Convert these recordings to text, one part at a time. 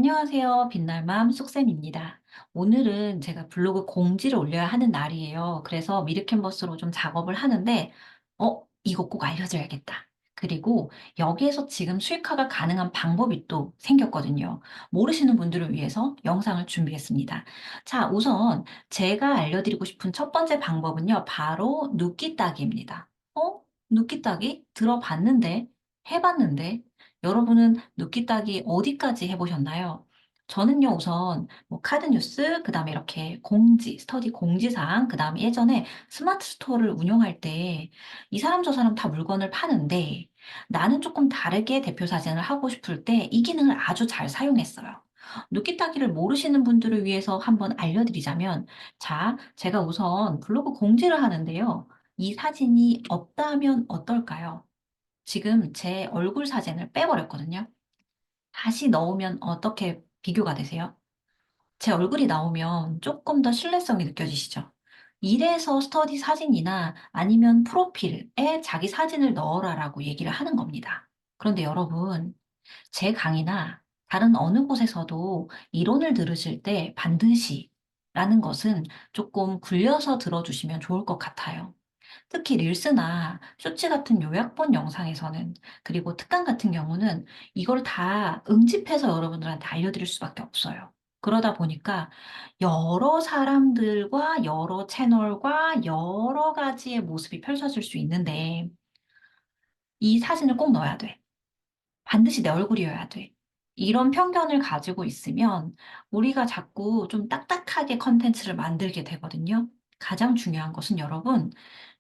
안녕하세요. 빛날맘 쑥쌤입니다. 오늘은 제가 블로그 공지를 올려야 하는 날이에요. 그래서 미르 캔버스로 좀 작업을 하는데, 이거 꼭 알려줘야겠다. 그리고 여기에서 지금 수익화가 가능한 방법이 또 생겼거든요. 모르시는 분들을 위해서 영상을 준비했습니다. 자, 우선 제가 알려드리고 싶은 첫 번째 방법은요, 바로 눕기 따기입니다. 눕기 따기? 들어봤는데, 해봤는데, 여러분은 눕기 따기 어디까지 해보셨나요? 저는요, 우선 뭐 카드 뉴스, 그 다음에 이렇게 공지, 스터디 공지사항, 그 다음에 예전에 스마트 스토어를 운영할 때 이 사람 저 사람 다 물건을 파는데 나는 조금 다르게 대표 사진을 하고 싶을 때 이 기능을 아주 잘 사용했어요. 눕기 따기를 모르시는 분들을 위해서 한번 알려드리자면, 자, 제가 우선 블로그 공지를 하는데요. 이 사진이 없다면 어떨까요? 지금 제 얼굴 사진을 빼버렸거든요. 다시 넣으면 어떻게 비교가 되세요? 제 얼굴이 나오면 조금 더 신뢰성이 느껴지시죠? 이래서 스터디 사진이나 아니면 프로필에 자기 사진을 넣어라라고 얘기를 하는 겁니다. 그런데 여러분, 제 강의나 다른 어느 곳에서도 이론을 들으실 때 반드시 라는 것은 조금 굴려서 들어주시면 좋을 것 같아요. 특히 릴스나 쇼츠 같은 요약본 영상에서는, 그리고 특강 같은 경우는 이걸 다 응집해서 여러분들한테 알려드릴 수밖에 없어요. 그러다 보니까 여러 사람들과 여러 채널과 여러 가지의 모습이 펼쳐질 수 있는데 이 사진을 꼭 넣어야 돼. 반드시 내 얼굴이어야 돼. 이런 편견을 가지고 있으면 우리가 자꾸 좀 딱딱하게 컨텐츠를 만들게 되거든요. 가장 중요한 것은 여러분,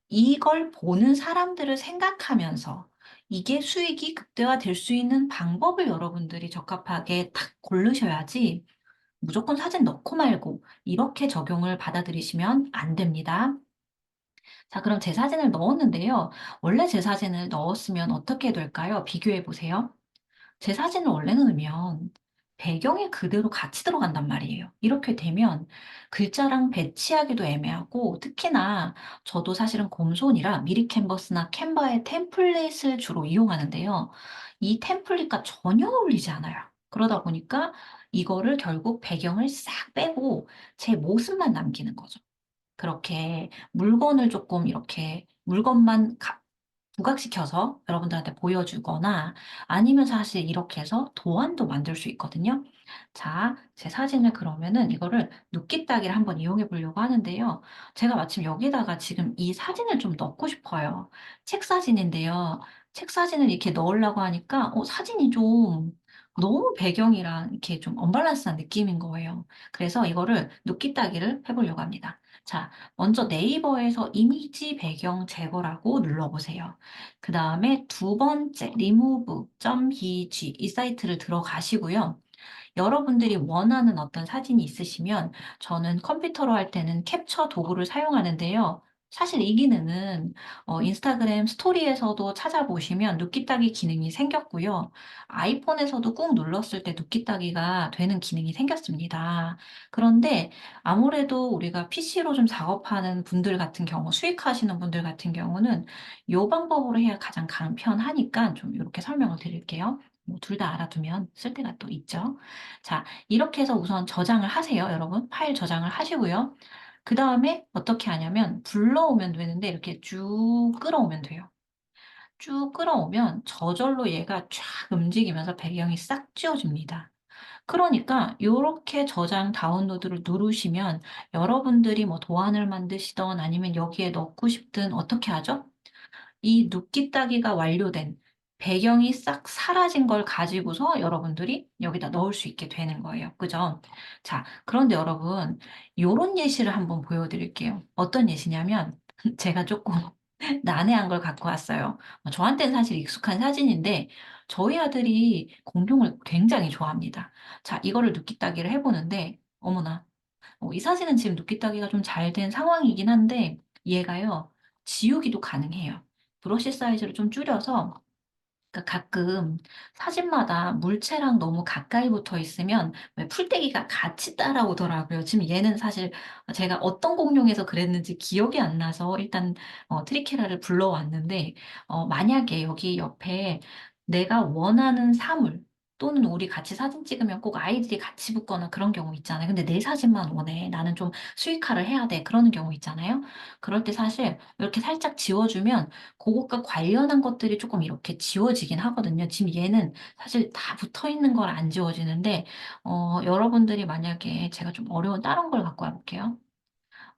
이걸 보는 사람들을 생각하면서 이게 수익이 극대화될 수 있는 방법을 여러분들이 적합하게 딱 고르셔야지 무조건 사진 넣고 말고 이렇게 적용을 받아들이시면 안 됩니다. 자, 그럼 제 사진을 넣었는데요. 원래 제 사진을 넣었으면 어떻게 될까요? 비교해 보세요. 제 사진을 원래 넣으면 배경이 그대로 같이 들어간단 말이에요. 이렇게 되면 글자랑 배치하기도 애매하고, 특히나 저도 사실은 곰손이라 미리 캔버스나 캔바의 템플릿을 주로 이용하는데요. 이 템플릿과 전혀 어울리지 않아요. 그러다 보니까 이거를 결국 배경을 싹 빼고 제 모습만 남기는 거죠. 그렇게 물건을 조금 이렇게 물건만 부각시켜서 여러분들한테 보여주거나, 아니면 사실 이렇게 해서 도안도 만들 수 있거든요. 자, 제 사진을 그러면은 이거를 눕기 따기를 한번 이용해 보려고 하는데요. 제가 마침 여기다가 지금 이 사진을 좀 넣고 싶어요. 책 사진인데요. 책 사진을 이렇게 넣으려고 하니까 사진이 좀 너무 배경이랑 이렇게 좀 언밸런스한 느낌인 거예요. 그래서 이거를 눕기 따기를 해보려고 합니다. 자, 먼저 네이버에서 이미지 배경 제거라고 눌러보세요. 그 다음에 두 번째 remove.bg 이 사이트를 들어가시고요. 여러분들이 원하는 어떤 사진이 있으시면 저는 컴퓨터로 할 때는 캡처 도구를 사용하는데요. 사실 이 기능은 인스타그램 스토리에서도 찾아보시면 눕기 따기 기능이 생겼고요. 아이폰에서도 꾹 눌렀을 때 눕기 따기가 되는 기능이 생겼습니다. 그런데 아무래도 우리가 PC로 좀 작업하는 분들 같은 경우, 수익하시는 분들 같은 경우는 이 방법으로 해야 가장 간편하니까 좀 이렇게 설명을 드릴게요. 뭐 둘 다 알아두면 쓸데가 또 있죠. 자, 이렇게 해서 우선 저장을 하세요, 여러분. 파일 저장을 하시고요. 그 다음에 어떻게 하냐면 불러오면 되는데 이렇게 쭉 끌어오면 돼요. 쭉 끌어오면 저절로 얘가 쫙 움직이면서 배경이 싹 지워집니다. 그러니까 요렇게 저장 다운로드를 누르시면 여러분들이 뭐 도안을 만드시던 아니면 여기에 넣고 싶든 어떻게 하죠? 이 눕기 따기가 완료된 배경이 싹 사라진 걸 가지고서 여러분들이 여기다 넣을 수 있게 되는 거예요. 그죠? 자, 그런데 여러분, 요런 예시를 한번 보여드릴게요. 어떤 예시냐면, 제가 조금 난해한 걸 갖고 왔어요. 저한테는 사실 익숙한 사진인데, 저희 아들이 공룡을 굉장히 좋아합니다. 자, 이거를 눕기 따기를 해보는데, 어머나, 이 사진은 지금 눕기 따기가 좀 잘 된 상황이긴 한데 얘가요, 지우기도 가능해요. 브러쉬 사이즈를 좀 줄여서, 그러니까 가끔 사진마다 물체랑 너무 가까이 붙어 있으면 왜 풀떼기가 같이 따라오더라고요. 지금 얘는 사실 제가 어떤 공룡에서 그랬는지 기억이 안 나서 일단 트리케라를 불러왔는데, 만약에 여기 옆에 내가 원하는 사물, 또는 우리 같이 사진 찍으면 꼭 아이들이 같이 붙거나 그런 경우 있잖아요. 근데 내 사진만 원해. 나는 좀 수익화를 해야 돼. 그러는 경우 있잖아요. 그럴 때 사실 이렇게 살짝 지워주면 그것과 관련한 것들이 조금 이렇게 지워지긴 하거든요. 지금 얘는 사실 다 붙어 있는 걸 안 지워지는데, 여러분들이 만약에 제가 좀 어려운 다른 걸 갖고 와 볼게요.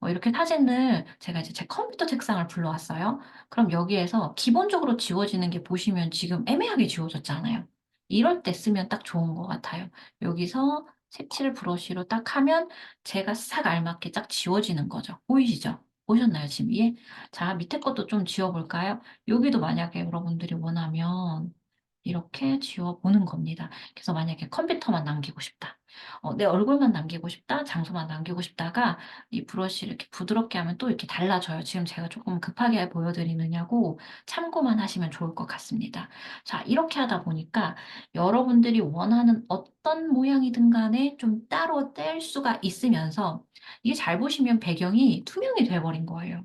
이렇게 사진을 제가 이제 제 컴퓨터 책상을 불러왔어요. 그럼 여기에서 기본적으로 지워지는 게 보시면 지금 애매하게 지워졌잖아요. 이럴 때 쓰면 딱 좋은 것 같아요. 여기서 색칠 브러쉬로 딱 하면 제가 싹 알맞게 딱 지워지는 거죠. 보이시죠? 보셨나요, 지금 위에? 자, 밑에 것도 좀 지워볼까요? 여기도 만약에 여러분들이 원하면 이렇게 지워보는 겁니다. 그래서 만약에 컴퓨터만 남기고 싶다. 내 얼굴만 남기고 싶다, 장소만 남기고 싶다가 이 브러쉬를 이렇게 부드럽게 하면 또 이렇게 달라져요. 지금 제가 조금 급하게 보여드리느냐고 참고만 하시면 좋을 것 같습니다. 자, 이렇게 하다 보니까 여러분들이 원하는 어떤 모양이든 간에 좀 따로 뗄 수가 있으면서 이게 잘 보시면 배경이 투명이 돼버린 거예요.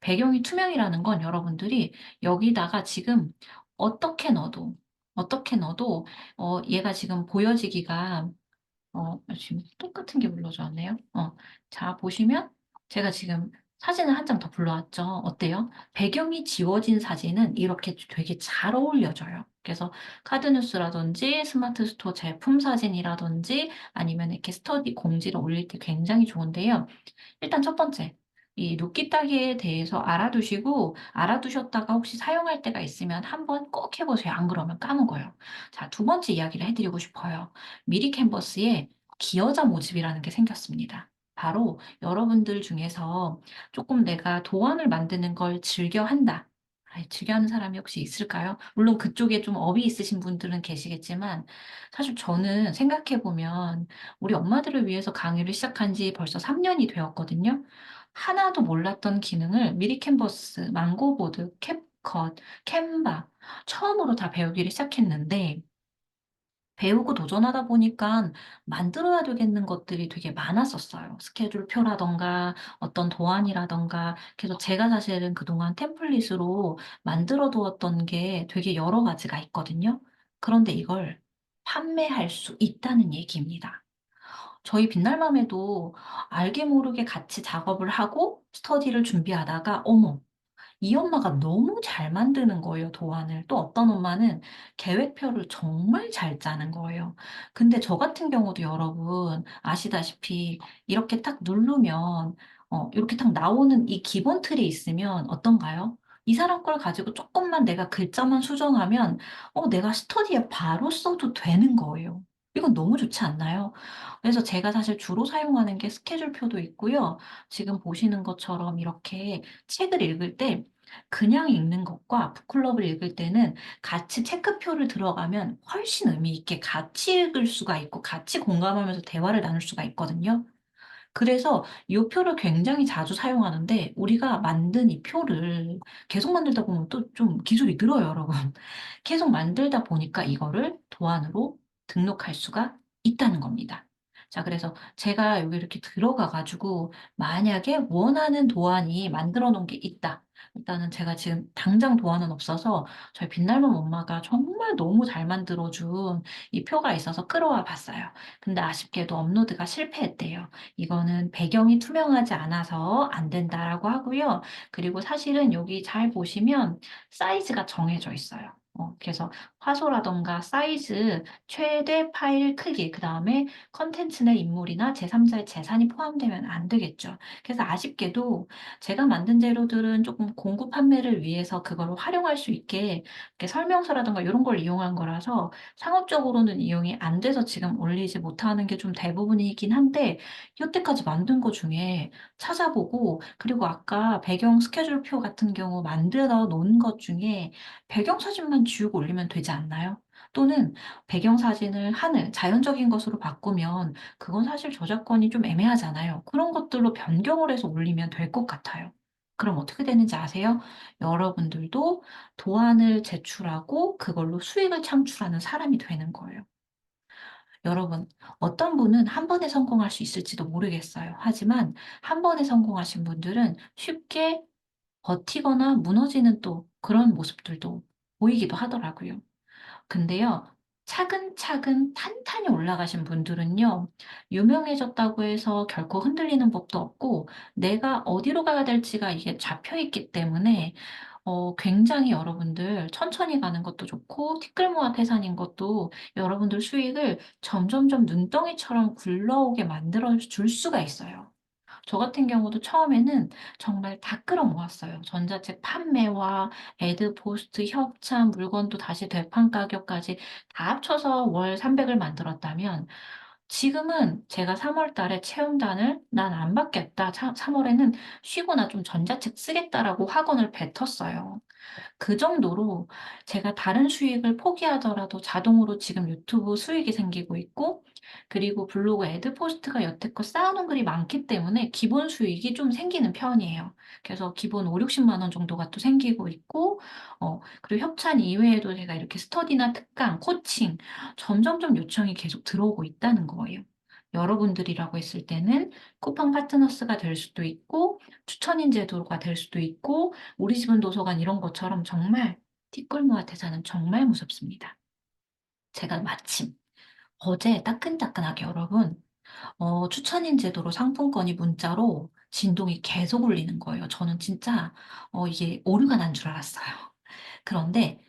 배경이 투명이라는 건 여러분들이 여기다가 지금 어떻게 넣어도, 어떻게 넣어도, 얘가 지금 보여지기가 지금 똑같은 게 불러져 왔네요. 자, 보시면 제가 지금 사진을 한 장 더 불러왔죠. 어때요? 배경이 지워진 사진은 이렇게 되게 잘 어울려져요. 그래서 카드뉴스라든지 스마트 스토어 제품 사진이라든지 아니면 이렇게 스터디 공지를 올릴 때 굉장히 좋은데요. 일단 첫 번째, 이 눕기 따기에 대해서 알아두시고, 알아두셨다가 혹시 사용할 때가 있으면 한번 꼭 해보세요. 안 그러면 까먹어요. 자, 두 번째 이야기를 해드리고 싶어요. 미리 캔버스에 기여자 모집이라는 게 생겼습니다. 바로 여러분들 중에서 조금 내가 도안을 만드는 걸 즐겨 한다. 즐겨 하는 사람이 혹시 있을까요? 물론 그쪽에 좀 업이 있으신 분들은 계시겠지만, 사실 저는 생각해보면 우리 엄마들을 위해서 강의를 시작한 지 벌써 3년이 되었거든요. 하나도 몰랐던 기능을 미리 캔버스, 망고보드, 캡컷, 캔바 처음으로 다 배우기를 시작했는데 배우고 도전하다 보니까 만들어야 되겠는 것들이 되게 많았었어요. 스케줄표라든가 어떤 도안이라든가. 그래서 제가 사실은 그동안 템플릿으로 만들어 두었던 게 되게 여러 가지가 있거든요. 그런데 이걸 판매할 수 있다는 얘기입니다. 저희 빛날맘에도 알게 모르게 같이 작업을 하고 스터디를 준비하다가 어머, 이 엄마가 너무 잘 만드는 거예요, 도안을. 또 어떤 엄마는 계획표를 정말 잘 짜는 거예요. 근데 저 같은 경우도 여러분 아시다시피 이렇게 딱 누르면 이렇게 딱 나오는 이 기본 틀이 있으면 어떤가요? 이 사람 걸 가지고 조금만 내가 글자만 수정하면 내가 스터디에 바로 써도 되는 거예요. 이건 너무 좋지 않나요? 그래서 제가 사실 주로 사용하는 게 스케줄표도 있고요. 지금 보시는 것처럼 이렇게 책을 읽을 때 그냥 읽는 것과 북클럽을 읽을 때는 같이 체크표를 들어가면 훨씬 의미 있게 같이 읽을 수가 있고 같이 공감하면서 대화를 나눌 수가 있거든요. 그래서 이 표를 굉장히 자주 사용하는데 우리가 만든 이 표를 계속 만들다 보면 또 좀 기술이 늘어요, 여러분. 계속 만들다 보니까 이거를 도안으로 등록할 수가 있다는 겁니다. 자, 그래서 제가 여기 이렇게 들어가 가지고 만약에 원하는 도안이 만들어 놓은 게 있다. 일단은 제가 지금 당장 도안은 없어서 저희 빛날맘 엄마가 정말 너무 잘 만들어준 이 표가 있어서 끌어와 봤어요. 근데 아쉽게도 업로드가 실패했대요. 이거는 배경이 투명하지 않아서 안 된다라고 하고요. 그리고 사실은 여기 잘 보시면 사이즈가 정해져 있어요. 그래서 화소라던가 사이즈, 최대 파일 크기, 그 다음에 컨텐츠 내 인물이나 제3자의 재산이 포함되면 안 되겠죠. 그래서 아쉽게도 제가 만든 재료들은 조금 공급 판매를 위해서 그걸 활용할 수 있게 이렇게 설명서라던가 이런 걸 이용한 거라서 상업적으로는 이용이 안 돼서 지금 올리지 못하는 게 좀 대부분이긴 한데 여태까지 만든 거 중에 찾아보고 그리고 아까 배경 스케줄표 같은 경우 만들어 놓은 것 중에 배경 사진만 지우고 올리면 되지 않나요? 또는 배경 사진을 하늘, 자연적인 것으로 바꾸면 그건 사실 저작권이 좀 애매하잖아요. 그런 것들로 변경을 해서 올리면 될 것 같아요. 그럼 어떻게 되는지 아세요? 여러분들도 도안을 제출하고 그걸로 수익을 창출하는 사람이 되는 거예요. 여러분, 어떤 분은 한 번에 성공할 수 있을지도 모르겠어요. 하지만 한 번에 성공하신 분들은 쉽게 버티거나 무너지는 또 그런 모습들도 보이기도 하더라고요. 근데요, 차근차근 탄탄히 올라가신 분들은요. 유명해졌다고 해서 결코 흔들리는 법도 없고 내가 어디로 가야 될지가 이게 잡혀 있기 때문에 굉장히 여러분들 천천히 가는 것도 좋고 티끌모아 태산인 것도 여러분들 수익을 점점점 눈덩이처럼 굴러오게 만들어 줄 수가 있어요. 저 같은 경우도 처음에는 정말 다 끌어모았어요. 전자책 판매와 애드 포스트, 협찬, 물건도 다시 되판 가격까지 다 합쳐서 월 300을 만들었다면 지금은 제가 3월 달에 체험단을 '난 안 받겠다. 3 월에는 쉬고 나 좀 전자책 쓰겠다.'라고 학원을 뱉었어요. 그 정도로 제가 다른 수익을 포기하더라도 자동으로 지금 유튜브 수익이 생기고 있고, 그리고 블로그 애드 포스트가 여태껏 쌓아 놓은 글이 많기 때문에 기본 수익이 좀 생기는 편이에요. 그래서 기본 5-60만 원 정도가 또 생기고 있고, 그리고 협찬 이외에도 제가 이렇게 스터디나 특강, 코칭 점점점 요청이 계속 들어오고 있다는 거예요. 여러분들이라고 했을 때는 쿠팡 파트너스가 될 수도 있고, 추천인 제도가 될 수도 있고, 우리 집은 도서관 이런 것처럼 정말 티끌모아 태산은 정말 무섭습니다. 제가 마침 어제 따끈따끈하게 여러분, 추천인 제도로 상품권이 문자로 진동이 계속 울리는 거예요. 저는 진짜 이게 오류가 난 줄 알았어요. 그런데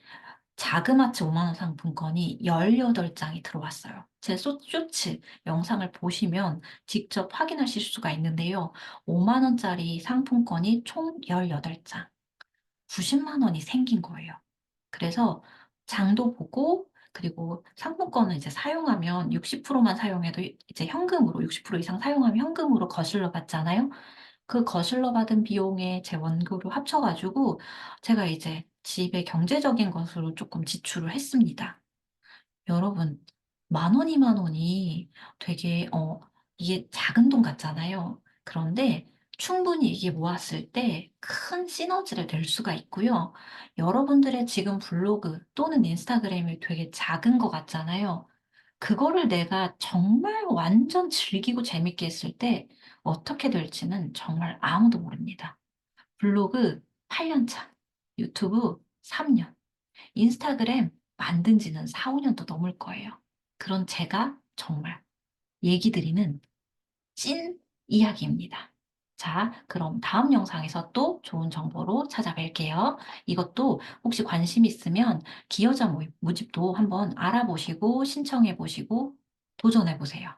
자그마치 5만 원 상품권이 18 장이 들어왔어요. 제 쇼츠 영상을 보시면 직접 확인하실 수가 있는데요. 5만 원짜리 상품권이 총 18 장. 90만 원이 생긴 거예요. 그래서 장도 보고, 그리고 상품권을 이제 사용하면 60%만 사용해도 이제 현금으로 60% 이상 사용하면 현금으로 거실러 받잖아요. 그 거실러 받은 비용에 제 원고를 합쳐 가지고 제가 이제 집에 경제적인 것으로 쪼끔 지출을 했습니다. 여러분, 만 원, 2만 원이 되게 이게 작은 돈 같잖아요. 그런데 충분히 이게 모았을 때 큰 시너지를 낼 수가 있고요. 여러분들의 지금 블로그 또는 인스타그램이 되게 작은 것 같잖아요. 그거를 내가 정말 완전 즐기고 재밌게 했을 때 어떻게 될지는 정말 아무도 모릅니다. 블로그 8년 차, 유튜브 3 년, 인스타그램 만든 지는 4-5 년도 넘을 거예요. 그런 제가 정말 얘기 드리는 찐 이야기입니다. 자, 그럼 다음 영상에서 또 좋은 정보로 찾아뵐게요. 이것도 혹시 관심 있으면 기여자 모집도 한번 알아보시고 신청해 보시고 도전해 보세요.